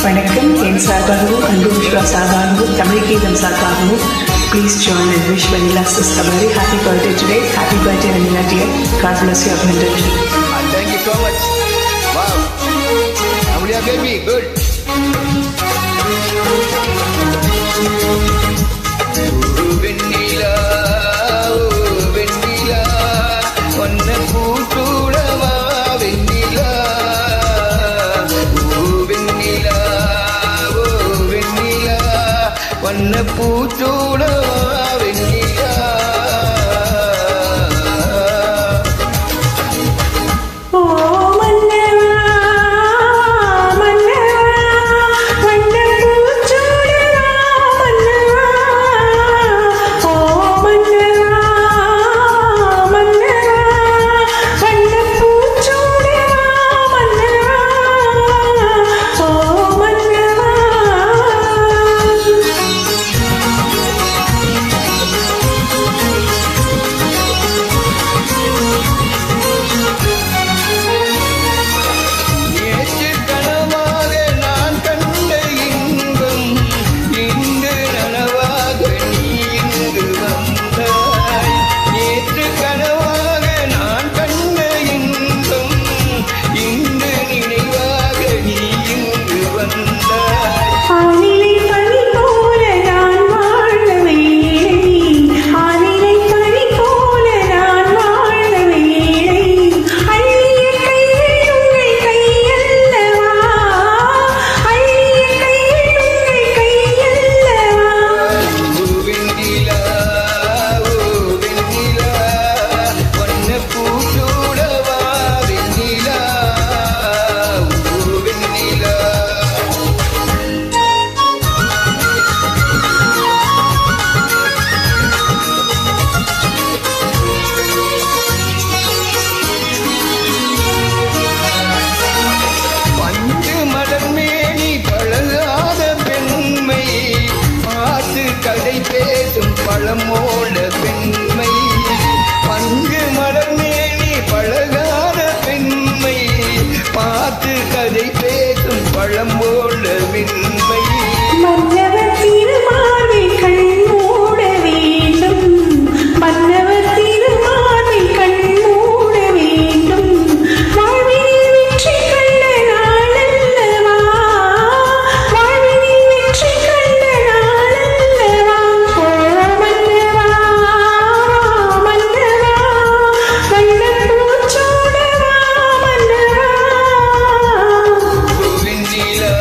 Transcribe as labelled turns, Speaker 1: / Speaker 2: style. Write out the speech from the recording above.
Speaker 1: வணக்கம். என் சார்பாகவும் அன்பு விஸ்வா சார்பாகவும் தமிழ் கீதம் சார்பாகவும் please join and wish Vanilla sis a very happy birthday today. Happy birthday Vanilla dear. God bless you abundantly.
Speaker 2: Thank you so much. Wow. Amelia baby, good. Vanilla, oh Vanilla, ஒன்ன பூட்டுடவா Vanilla, oh Vanilla, oh Vanilla, ஒன்ன பூட்டுடவா Vanilla. பழமோட பெண்மை பங்கு மலர்மேனி பழகாத பெண்மை பார்த்து கதை பேசும் பழமோட பெண்மை
Speaker 1: மன்னவர் திருமார்வை கண் மூட வேண்டும் மன்னவர் திருமார்வை கண் மூட வேண்டும் வாழ்வினில் வெற்றி கண்ட நாளல்லவா வாழ்வினில் வெற்றி கண்ட நாளல்லவா
Speaker 2: வெண்ணிலா